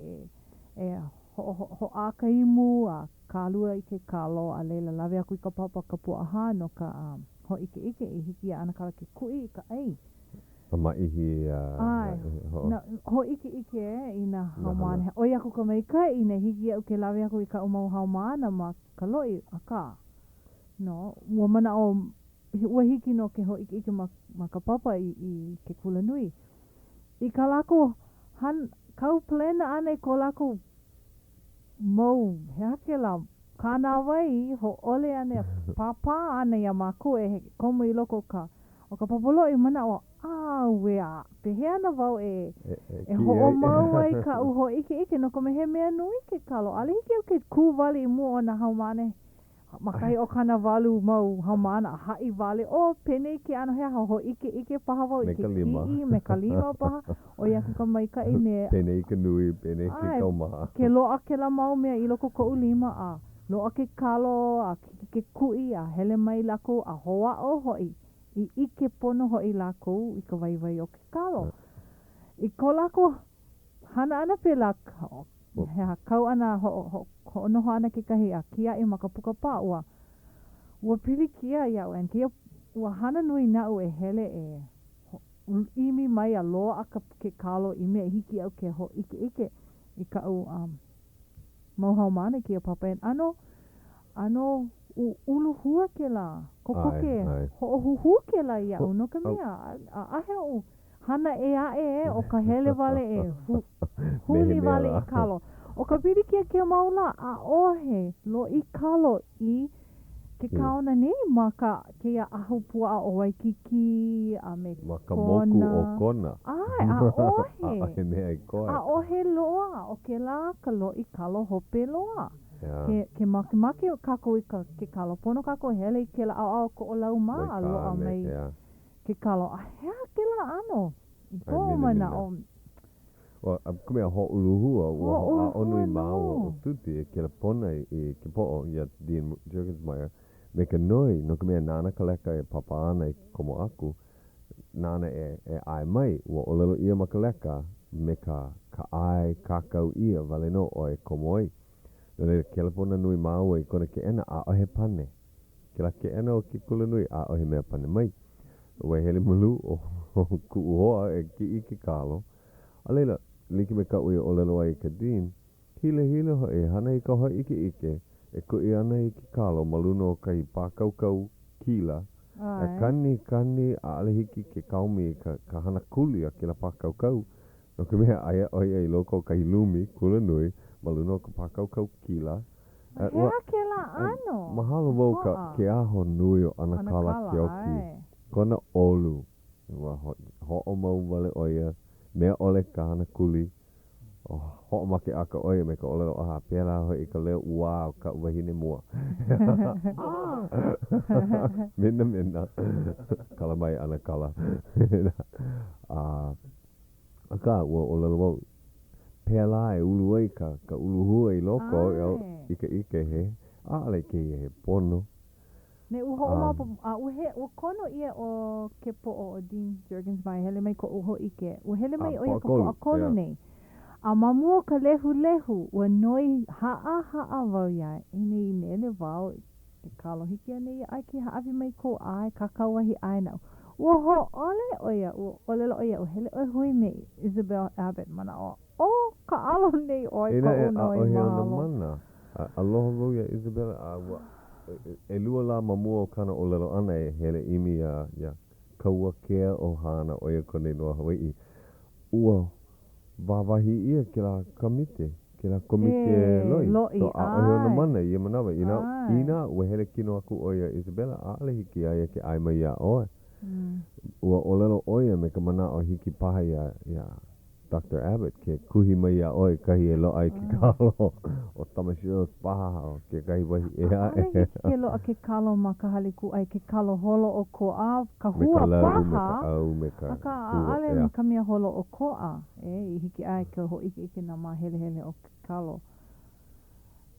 ho a ka imu a kalua I ke kalo a leila lave aku I ka papa ka po'a ha no ka ho ike I hiki ana kala ke kui I ka ai ma ihi ho ike ina haumana oi aku ka mai kai ina hiki au ke lawe aku I ka umau haumana ma ka loi aka no ua mana o ua hiki no ke ho ike ma ka papa I ke kula nui I ka lako kau plena ane ko lako mau he hake la kana wai ho ole ane papa ane ya maku e komo I loko o ka papalo I mana o wea peheana wau e ho o mau ai ka uho ike no kome he mea nui ke kalo ale hiki au ke ku vale I mua o na haumane makai o kana walu mau haumana hai vale o pene ke ano hea ho ike paha wau I ke kii me kalima paha o yaku ka mai ka ine pene ike nui pene ke kaumaha ke loa ke la mau mea I loko ko ulima a loa ke kalo a ke kui a hele mai lako a hoa o hoi I ike pono hoi lako I ka waiwai o ke kalo I ko lako hana ana pe laka He kau ana ho noho ana ke kahi a kia i makapuka pā ua pili kia ia uen kia ua hana nui na u e hele e imi mai a loa aka ke kalo i mea hiki au ke ho ike i ka u mauhau mana kia papain ano ulu hua ke la koko ke ho huhu ke la ia u no ka mea a ahe o hana e ae o ka hele wale e huli wale i kalo o ka pili kia ke maula a ohe lo i kalo i ke kaona nei maka ke ia ahu pua o Waikiki a me maka moku o kona ai a ohe mea i koe a ohe loa o ke la ka lo i kalo hope loa ke make o kako i ke kalo pono kako hele i ke la au ko o lau maa a loa mai ke kalo a hea ke la ano i ko mana o kumea ho uluhua ua ho a onu i māua o tuti e ke la pona i ke po'o ia Dean Juergensmeyer me ka noi no kumea nana ka leka e papa ana i komo aku nana e ai mai ua olelo ia ma ka leka me ka ai kakau ia vale no o e komo ai no ke la pona nui māua i kona ke ena a ohe pane ke la ke ena o ke kula nui a ohe mea pane mai ua hele mulu o ku uhoa e ki i ke kalo a leila liki me ka ui o lelo ai ka Dean hile ho e hana i ka ho ike e ko i ana i ki kalo maluno kai pākaukau kila e kani a alehiki ke kaumi ka hana kuli a kila pākaukau no ka mea aia oi ei loko kai lumi kula nui maluno ka pākaukau kila hea ke la ano mahalo wau ka ke aho nui o ana kala ki auki kona olu ho o mau wale oia mea ole ka hana kuli ho make aka oia me ka ole o aha pēla hoi i ka leo wow ka wahine mua mena kala mai ana kala aka ua o lelo wau pēla e ulu ai ka ulu hua i loko ike he ale ke he pono ne uho ua kono ia o ke po'o o Dean Juergensmeyer hele mai ko uho ike ua hele mai oia ka po'o kolo nei a mamua ka lehu ua noi haa wau ia i nele wau ke kalo hiki ane ia ai ki haawi mai ko ai kakawahi ai nau ua ho ole oia ua olelo oia ua hele oi hui me Isabel Abbott mana o ka alo nei oi ka unoi mahalo aloha wau ia Isabel e lua la mamua o kana o lelo ana e hele imi ia kaua kea o hana oia kone noa Hawai'i ua wawahi ia ke la komite loi so a oia ona mana ia manawa ina ua hele kino aku oia Isabela a ale hiki aia ke ai mai ia oe ua o lelo oia me ka mana o hiki paha ia Dr. Abbott ke kuhi mai a oe kahi e lo ai ki kalo o tamashios paha o ke kahi wahi e a e ke lo a ke kalo ma ka haliku ai ke kalo holo o ko a ka hua paha aka a ale ka mea holo o ko a i hiki ai ke ho ike na ma hele o ke kalo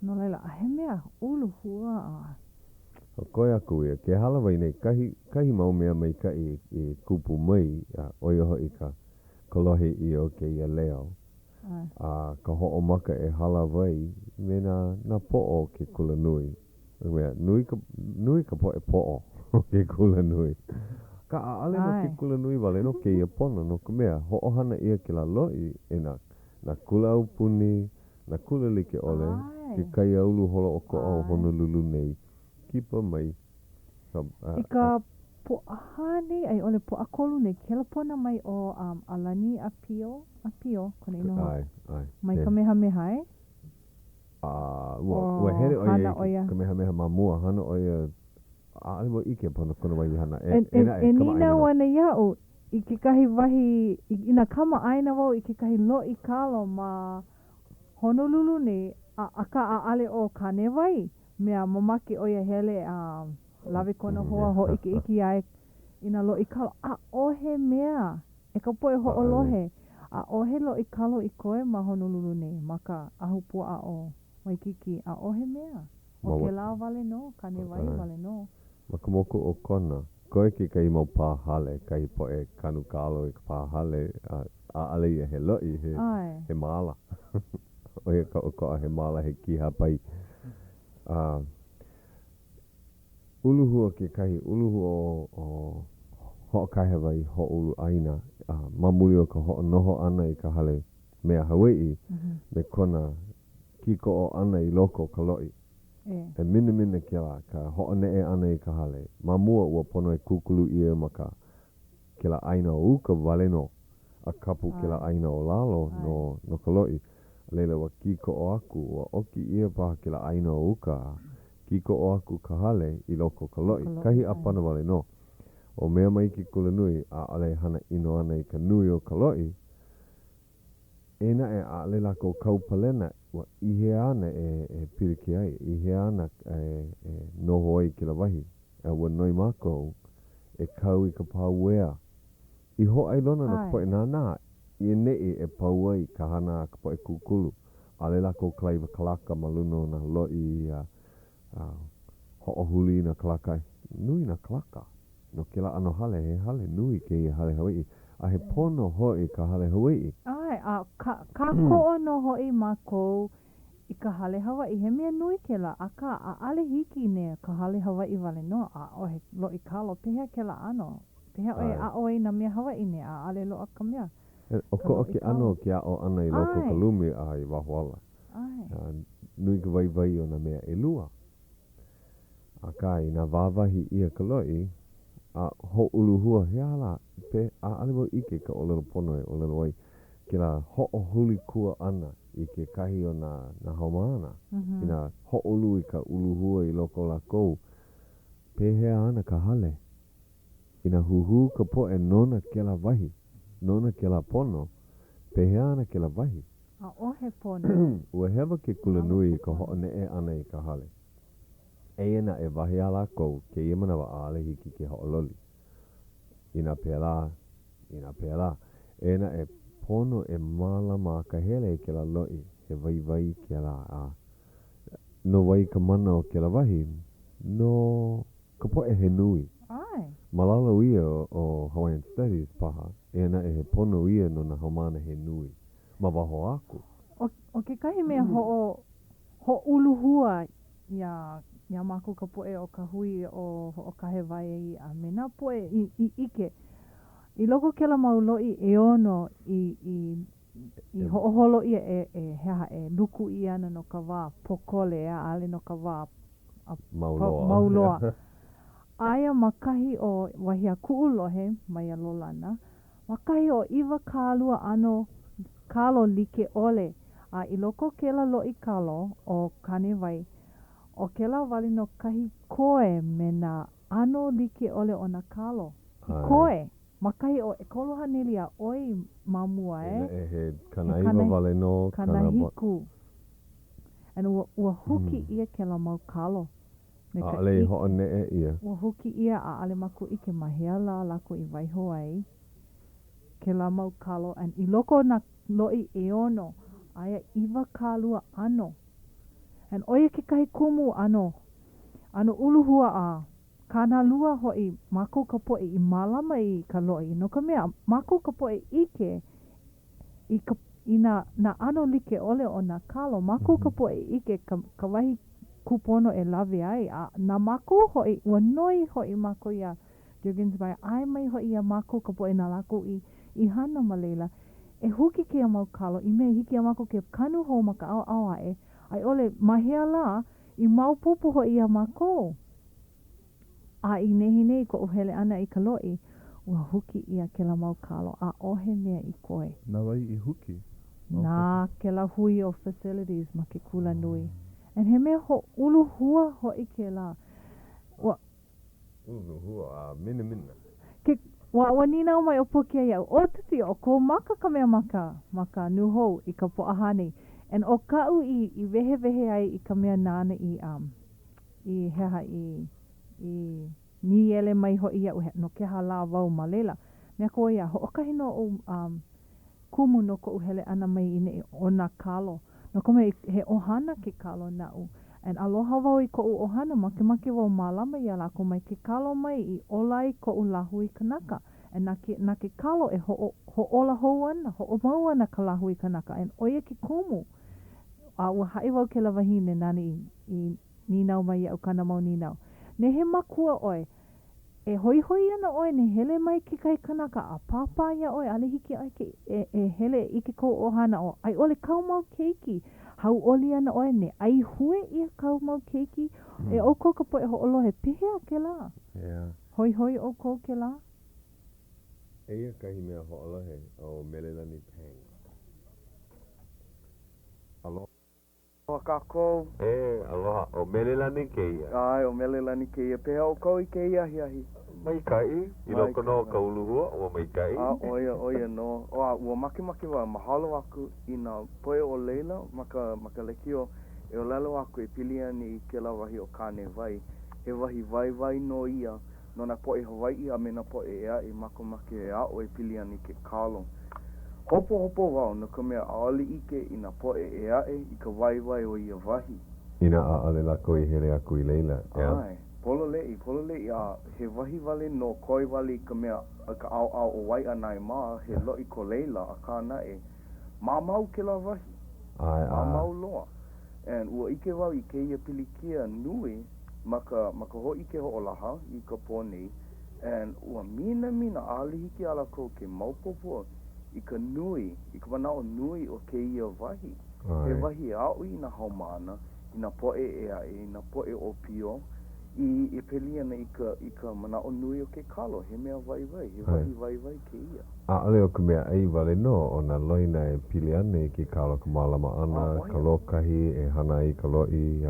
no leila a he mea ulu hua a o koe aku ia ke halawai nei kahi mau mea mai ka i kupu mai oia ho i ka kolohe i o ke ia leo ka ho'o maka e halawai me na po'o ke kula nui nui ka po e po'o ke kula nui ka aale no ke kula nui wale no ke ia pono no ka mea ho'o hana ia ke la loi e na kula au puni na kula like ole ke kai aulu holo o ko au Honolulu nei kipa mai i ka po ahane ai ole po akolu nei ke la pona mai o alani apio kone ino mai kamehameha e ua hele oia kamehameha mamua hana oia ale mo ike pona kona wai hana e nina wana iau i ke kahi wahi ina kama aina wau i ke kahi lo i kalo ma Honolulu nei aka a ale o kane wai mea mamake oia hele lawe kona hoa ho iki ai ina lo i kalo a ohe mea e ka poe ho olohe a ohe lo i kalo i koe ma Honolulu nei maka ahu pua a o Waikiki a ohe mea o ke la vale no kane wai vale no maka moku o kona koe ki kai mau pāhale kai poe kanu kalo i ka pāhale a ale ia he loi he mala Oia ka o koa he mala he ki hapai. Uluhua ke kahi uluhua o ho'okahe wai ho'ulu aina. Mamuli o ka ho'onoho ana I ka hale mea Hawai'i. Me kona kiko o ana I loko ka lo'i. E mina ke la ka ho'onee ana I ka hale. Mamua ua pono e kukulu ia ma ka ke la aina o uka wale no. A kapu ke la aina o lalo no ka lo'i. Leila wa kiko o aku wa oki ia paha ke la aina o uka. Kiko o aku ka hale I loko ka lo'i. Kahi apana wale no. O mea mai ki kula nui a ale hana ino ana I ka nui o ka lo'i. E na e a ale lako kaupalena wa ihe ana e piriki ai. Ihe ana noho ai ki la wahi. E wa noi mako e kau I ka pauwea. I ho ai lona na poe nana. I nei e pauai ka hana ka poe kukulu. Ale lako klaiva kalaka maluno na lo'i ho'ohuli na kalaka. Nui na kalaka. No ke la ano hale he hale nui ke I hale Hawai'i. A he pono hoi ka hale Hawai'i. Ai, ka ko'o no hoi mako I ka hale Hawai'i. He mea nui ke la. A ka a ale hiki ne ka hale Hawai'i wale no. A o he lo'i kalo. Pehea ke la ano. Pehea oe a oe na mea Hawai'i ne. A ale lo'a ka mea. O ko'o ke ano ke a o ana I loko ka lumi a I wahuala. Nui ka vai o na mea e lua. A kai na wawahi ia ka lo'i. A ho uluhua he ala pe a aliwo ike ka o lelo pono e o lelo ai ke la ho'o huli kua ana I ke kahi o na haumana ina ho'olu I ka uluhua I loko la kou pehea ana ka hale ina huhu ka po e nona ke la wahi nona ke la pono pehea ana ke la wahi a ohe pono ua hewa ke kula nui ka ho'o ne e ana I ka hale Eina e wahi ala kou ke ia manawa ale hiki ke ho'ololi. Ina pēlā. Eina e pono e malama ka hele ke la lo'i. He vai ke la no wai ka mana o ke la wahi. No ka poe he nui. Malalo ia o Hawaiian Studies paha. Eina e he pono ia no na haumana he nui. Ma waho aku. O ke kahi mea ho uluhua ia mako ka poe o ka hui o ka he vai a mena poe I ike. I loko ke la mauloi e ono I ho'oholo ia e luku I ana no ka wā pokole a ale no ka wā mauloa. Aia makahi o wahia ku'ulohe mai a lolana. Makahi o iwa kālua ano kalo like ole. A I loko ke la loi kalo o kane vai. O ke la wali no kahi koe me na ano like ole o na kalo. Koe. Makahi o e koloha nili a oi mamua E he kanaiwa wale no. Kanahiku. And ua huki ia ke la mau kalo. A ale ho'o ne e ia. Ua huki ia a ale maku I ke mahea la lako I waiho ai. Ke la mau kalo. And I loko na loi e ono. Aia iwa kālua ano. And oia ke kahi kumu ano uluhua a kana lua hoi mako ka poe I malama I ka loi. No ka mea mako ka poe ike I na ano like ole o na kalo. Mako ka poe ike ka wahi kupono e lave ai. A na mako hoi ua noi hoi mako ia Jurgens vai ai mai hoi ia mako ka poe na lako I hana malela. E huki ke a mau kalo I mea hiki a mako ke kanu ho maka au ae. Ai ole mahea la I mau pupu ho ia mako. A I nehi nei ko uhele ana I ka loi. Ua huki ia ke la mau kalo. A ohe mea I koe. Na wai I huki? Nā ke la hui o facilities ma ke kula nui. And he mea ho ulu hua ho I ke la. Ulu hua mina. Wa nina o mai o Puakea iau. O tuti o ko maka ka mea maka nuhou I ka poahane. And o kau I wehe ai I ka mea nana I heha I ni ele mai ho ia uhe no ke hala wau malela. Mea ko ia ho okahi no o kumu no ko uhele ana mai ine o na kalo. No kome he ohana ke kalo nau. And aloha wau I ko ohana make wau malama ia lako mai ke kalo mai I olai ko lahu I kanaka. And na ke kalo e ho ola hou ana, ho o mau ana ka lahu I kanaka. And oia ke kumu. ua haʻi wau ke lawahine nani I ninau mai au kana mau ninau. Ne he makua oi. E hoi hoi ana oi ne hele mai ke kai kanaka a papa ia oi ale hiki ai ke hele I ke kou ohana o ai ole kau mau keiki. Hauʻoli ana oi ne ai hue ia kau mau keiki. E o ko ka po e hoʻolohe pihea ke la. Hoi hoi o ko ke la. Eia kahi mea hoʻolohe o Melelani Pang. Aloha. O kako. Aloha. O Melelani keia. Ai, o Melelani keia. Pehea o kau I keia ahi. Mai kai. I loko no ka uluhua o mai kai. Oia no. Ua maki wa mahalo aku I nā poe o leila. Maka lekio. E o lalo aku e pili ani I ke la wahi o kāne vai. He wahi vai no ia. No na poe Hawai'i a me na poe ea I mako make ea o e pili ani ke kālo. Hopo wau no ka mea aali ike I na poe ea I ka vai o ia wahi. Ina aale lako I hele aku I leila. Ai, polo lei a he wahi wale no koi wale ka mea ka au o wai anai maa he loi ko leila a kāna e mamau ke la wahi. Mamau loa. And ua ike wau I ke ia pilikia nui maka ho ike ho olaha I ka pōnei. And ua mina aali hiki ala ko ke maupopo I ka nui, I ka manao nui o ke ia wahi. He wahi au I na haumana, I na poe ea I na poe o pio, I peli ana I ka manao nui o ke kalo, he mea vai, he wahi vai ke ia. Ale o ka mea ai wale no, o na loina e pili ane I ke kalo ka malama ana, ka lokahi e hana I ka loi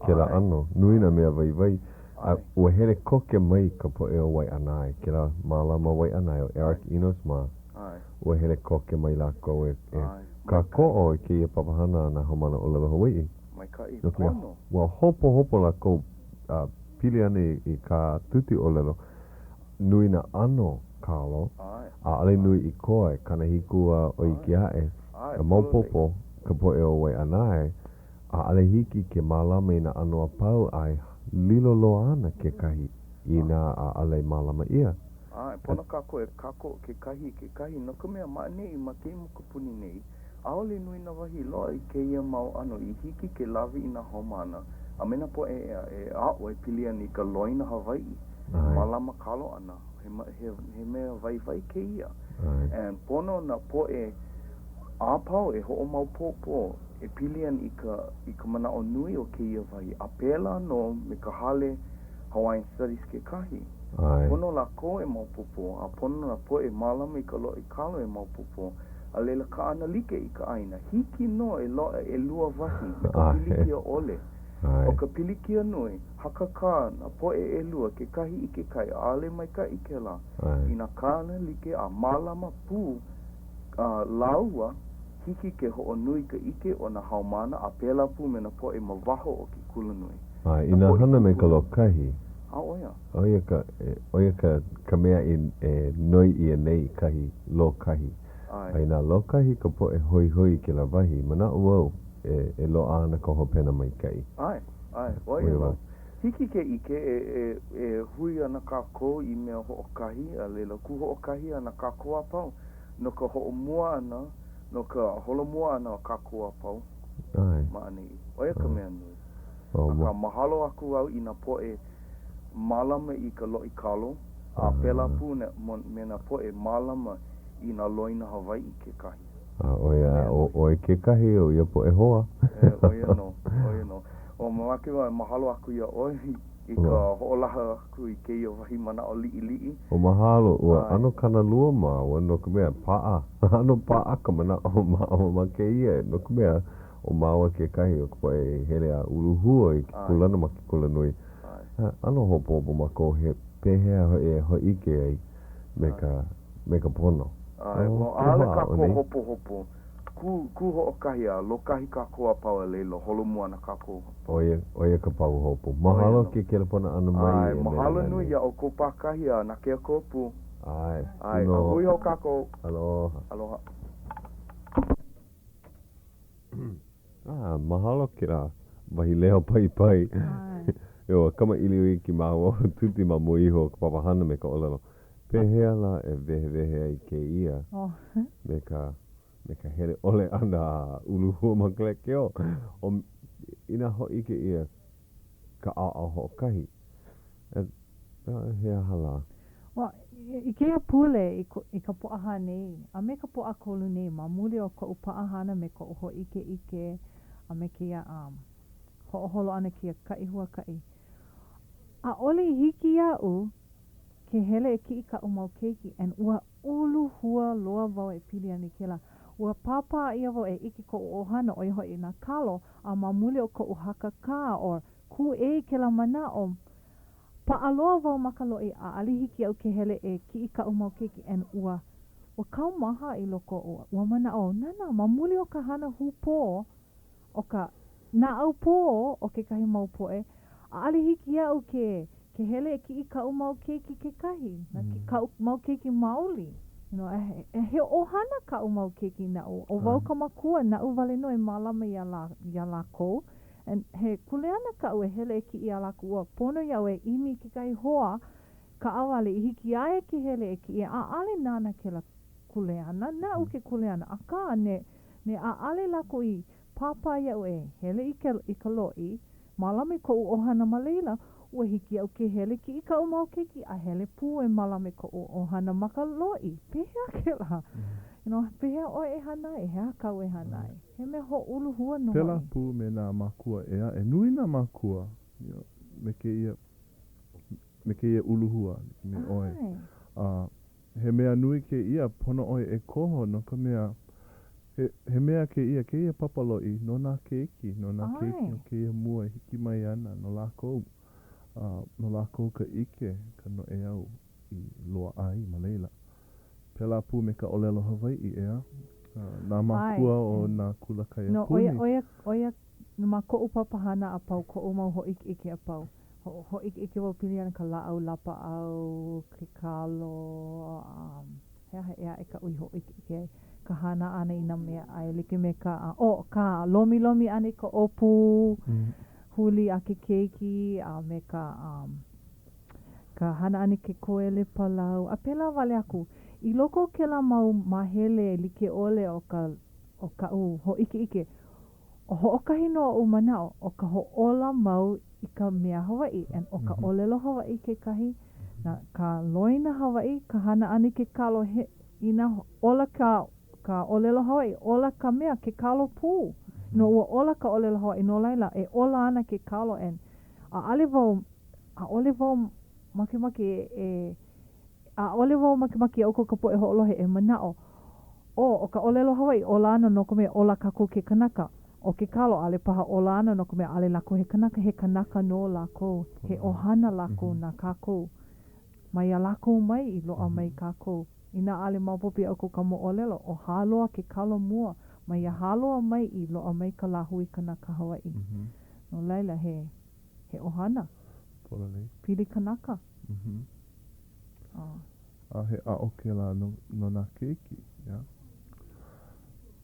ke la ano, nui na mea vai. Ua hele koke mai ka poe o wai anai, ke la malama wai anai o Eric Enos ma. Ua hele koke mai lako e ka ko'o I ke ia papahana na homana o lewa Hawai'i. Mai ka I pono. Ua hopo lako pili ane I ka tuti o lelo nui na ano kalo a ale nui I koe kana hikua o I ki hae ka maupopo ka poe o wai anai a ale hiki ke malama na ano a pau ai lilo loa ana ke kahi I na a ale malama ia. Pono kako ke kahi no ka mea maanei ma ke mukupuni nei aole nui na wahi loa I ke ia mau ano I hiki ke lawi I na homana a mena po e o e pili ani ka loina Hawai'i malama kalo ana he mea vai ke ia and pono na po e apau e ho mau popo e pili ani I ka mana o nui o ke ia wahi a pela no me ka hale Hawaiian Studies ke kahi pono la ko e maupopo a pono na po e malama I ka lo I kalo e maupopo a lela ka ana like I ka aina hiki no e loa e lua wahi ka pilikia ole o ka pilikia nui hakaka na po e lua ke kahi I ke kai ale mai ka I ke la I na kāna like a malama pu laua hiki ke ho o nui ka ike o na haumana a pela pu me na po e mawaho o ke kula nui ina hana me ka lo kahi oia. Oia ka mea I noi I nei kahi lo kahi. Ai nā lo kahi ka po e hoi ke la wahi. Mana uau e lo ana ka hopena mai kai. Ai, oia. Hiki ke ike e hui ana ka ko I mea ho o kahi a lela ku ho o kahi ana ka ko a pau. No ka ho o mua ana, no ka holo mua ana ka ko a pau. Ai. Maani. Oia ka mea nui. Ka mahalo aku au I na po e malama I ka loi kalo a pela pu me na po e malama I na loina Hawai'i ke kahi oia ke kahi o ia po e hoa oia no o mawake wa mahalo aku ia oi I ka hoolaha aku I ke ia wahi mana o li'i o mahalo ua ano kana lua ma ua no ka mea paa ano paa ka mana o ma ke ia no ka mea o maua ke kahi o ka po e hele a uluhua I kulana ma ke kula nui ano hopo mako he pehea ho ike ai me ka pono. Ale kako hopo. Ku ho o kahi a lo kahi kako a pau leilo holo mua na kako. Oia ka pau hopo. Mahalo ke kelepona ana mai. Mahalo nui ia o ko pakahi a na ke kopu. Ai. Hui ho kako. Aloha. Mahalo ke la. Wahi leo pai. Yo, kama ili ki maho tuti ma mo iho ka papahana me ka olelo. Pehea la e vehe ai ke ia. Me ka me ka hele ole ana uluhua maklekeo o ina ho'i ke ia ka a ho'okahi hea hala I kea pule I ka po'aha nei a me ka po'a kolu nei ma muli o ka upa'ahana me ka oho ike a me kea ho'oholo ana kia kai hua kai a ole I hiki ia'u ke hele ki I ka umau keiki and ua ulu hua loa wau e pili ani kela ua papa ia wau e iki ko ohana o iho I na kalo a mamuli o ko uhaka ka or ku e kela mana o paaloa wau makaloi a alihiki au ke hele e ki I ka umau keiki and ua kau maha I loko ua mana o nana mamuli o ka hana hupo o ka na au po o ke kahi mau poe a alihiki au ke hele ki I ka umau keiki ke kahi na ki ka umau keiki maoli you know he ohana ka umau keiki na o wau ka makua na u vale noi malama ia la ko and he kuleana ka u hele ki I ala ku pono ia e imi ki kai hoa ka awale I hiki ai ki hele ki a ale nana ke la kuleana na u ke kuleana a ka ne a ale la ko I papa ia e hele I ka loi malame ko u ohana maleila ua hiki au ke hele ki I ka umau keiki a hele pu e malame ko u ohana maka loi pehea ke la you know pehea o e hanai hea kau e hanai he me ho ulu hua no pela pu me na makua ea e nui na makua you know, me ke ia ulu hua me oe he mea nui ke ia pono oe e koho no ka mea he mea ke ia papaloi no na keiki o ke ia mua hiki mai ana no lako ka ike ka no e au I loa ai ma leila pela pu me ka olelo Hawai'i ea na makua o na kula kai no puni oia ma ko upapahana a pau ko mau ho ike a pau ho ike wau pili ana ka laau lapa au ke kalo ea e ka ui ho ike ka hana ana I na mea ai like me ka ka lomi ana ka opu huli a ke keiki a me ka hana ana ke koele palau a pela wale aku I loko ke la mau mahele like ole o ka ho ike o ho'okahi no o manao o ka ho'ola mau I ka mea Hawai'i and o ka olelo Hawai'i ke kahi na ka loina Hawai'i ka hana ana ke kalo ina ola ka olelo Hawai'i ola ka mea ke kalo pu no ua ola ka olelo Hawai'i no laila e ola ana ke kalo and a ole wau makemake a ole wau makemake o ka poe ho'olohe e manao o ka olelo Hawai'i ola ana no ka mea ola kako ke kanaka o ke kalo ale paha ola ana no ka mea ale lako he kanaka no lako he ohana lako na kako mai a lako mai I loa mai kako ina ale maupopi au ko ka mo'olelo o haloa ke kalo mua mai a haloa mai I loa mai ka lahui kanaka Hawai'i no laila he ohana pili kanaka a he a oke la no na keiki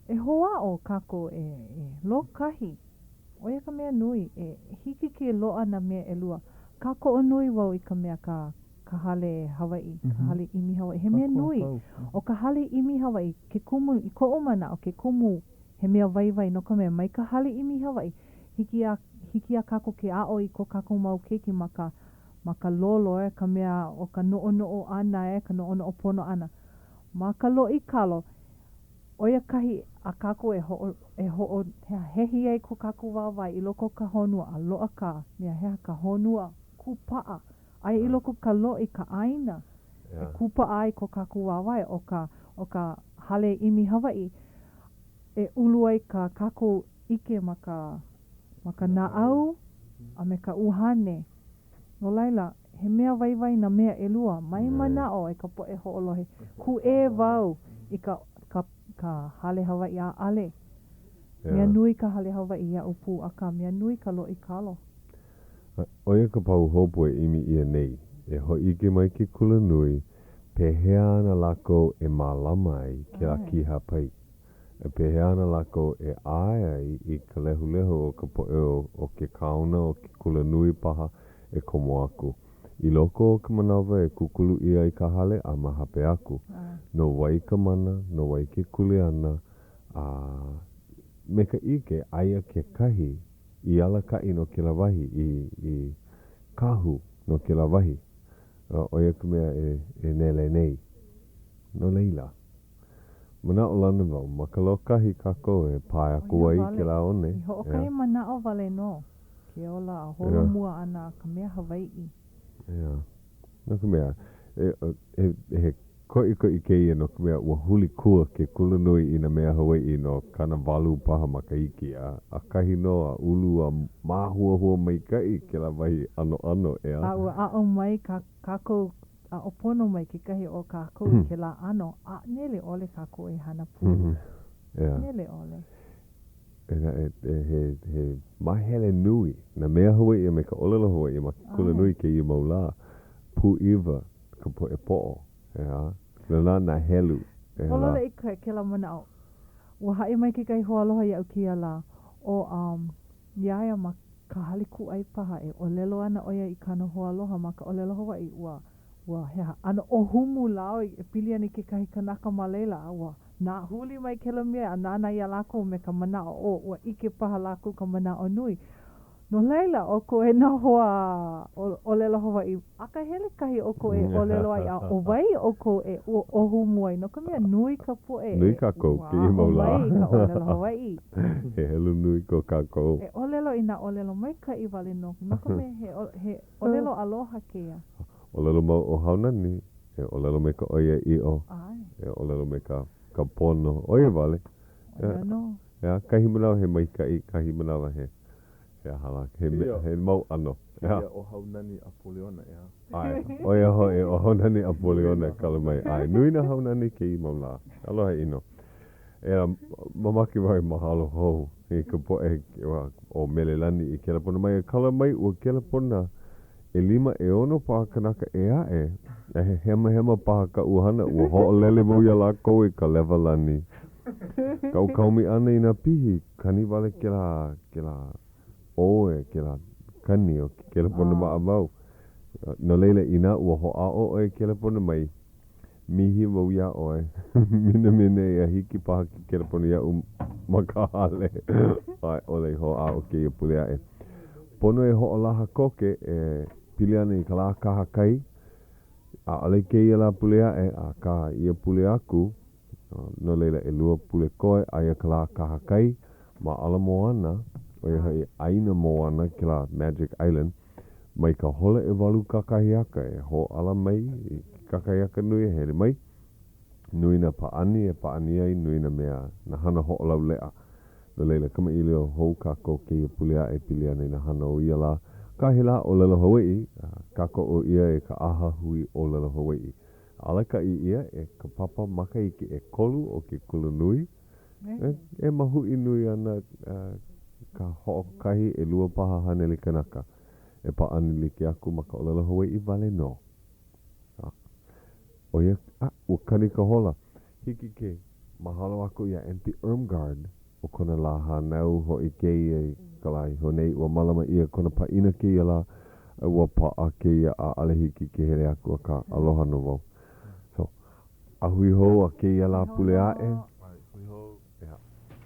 e hoa o kako e lo kahi oia ka mea nui e hiki ke loa na mea e lua kako o nui wau I ka mea ka hale Hawai'i ka hale imi Hawai'i he mea nui o ka hale imi Hawai'i ke kumu I ko umana o ke kumu he mea vai no ka mea mai ka hale imi Hawai'i hiki a kako ke a'o I ko kako mau keiki maka lolo ka mea o ka no'o ana ka no'o pono ana maka lo'i kalo oia kahi a kako e ho'o hehi ai ko kako wawai I loko ka honua a lo'a ka mea hea ka honua kupa'a ai I loko ka lo'i ka aina e kupa'a ai ko kako wawai o ka hale imi Hawai'i e ulu ai ka kako ike maka na'au a me ka uhane no laila he mea vai na mea e lua mai manao e ka po'e ho'olohe ku e wau I ka hale Hawai'i a ale mea nui ka hale Hawai'i ia upu a ka mea nui ka lo'i kalo oia ka pau hopo e imi ia nei e ho'ike mai ke kula nui pehea ana lako e malama ai ke a kiha pai e pehea ana lako e ae ai I ka lehu o ka po'e o ke kauna o ke kula nui paha e komo aku I loko o ka manawa e kukulu ia I ka hale a mahape aku no wai ka mana no wai ke kule ana me ka ike aia ke kahi I ala kai no ke lawahi I kahu no ke lawahi o ia ka mea e nele nei no leila mana o lana wau ma ka lokahi kako e pae aku ai ke la one I hoʻokahi mana o wale no ke ola a holomua ana ka mea Hawai'i no ka mea he koi ke ia no ka mea ua huli kua ke kulanui I na mea Hawai'i no kana walu paha maka iki a kahi no a ulu a mahua mai kai ke la wahi ano a ua a o mai kako a opono mai ke kahi o kako ke la ano a nele ole kako e hana pulu nele ole he mahele nui na mea Hawai'i me ka olelo Hawai'i ma kulanui ke I maula pu iwa ka po e po'o Lala na helu. Olole I ke la mana au. Ua hae mai ke kai hoa aloha iau ki ala o iaia ma ka haliku ai paha e o lelo ana oia I kana hoa aloha ma ka olelo Hawai'i ua heha. Ana o humu lao e pili ani ke kahi kanaka ma leila ua na huli mai ke la mea a nana ia lako me ka mana o ua ike paha lako ka mana o nui. No leila o ko e na hoa o lelo Hawai'i aka hele kahi o ko e o lelo ai a o wai o ko e o humu ai no ka mea nui ka po e nui kako ki I maula o wai ka o lelo Hawai'i he helu nui ko kako e o lelo ina o lelo mai ka I wale no ka mea he o lelo aloha kea o lelo mau o haunani e o lelo me ka oia I o e o lelo me ka pono oia wale kahi manau he mai kahi manau he hala he mau ano o haunani a poliona ai oia hoi o haunani a poliona kala mai ai nui na haunani ke I maula aloha ino mamaki mai mahalo ho I ka po o Melelani I kela pona mai kala mai ua kela pona e 5 e 6 paha kanaka e he hema paha ka uhana ua ho'olele mau ia lako I ka levelani kau kaumi ana I na pihi kani wale kela oe ke la kani o ke la pona maa mau no leila ina ua hoa o e ke la pona mai mihi mau ia oe mina ia hiki paha ki ke la pona ia makahale ai ole hoa o ke ia pulea e pono e hoa laha koke e piliana I ka la kaha kai a ole ke ia la pulea e a kaha ia pulea aku no leila e lua pule koe a ia ka la kaha kai ma ala moana Oia hai aina moana ki la Magic Island mai ka hole e walu kakahiaka e ho ala mai kakahiaka nui hele mai nui na paani e paani ai nui na mea na hana ho lau lea no leila kama ilio hou kako ke ia pulea e pilia nei na hana o ia la kahila o lelo Hawai'i kako o ia e ka aha hui o lelo Hawai'i alaka I ia e ka papa maka I ke e kolu o ke kulu nui e mahui nui ana ka ho'okahi e lua paha hanele kanaka e paani like aku ma ka olelo Hawai'i wale no o ia ua kani ka hola hiki ke mahalo aku ia anti-Erm-Guard o kona la hanau ho I ke ia ka lai honei ua malama ia kona paina ke ia la ua paa ke ia a ale hiki ke hele aku a ka aloha no wau so ahui ho a ke ia la pulea e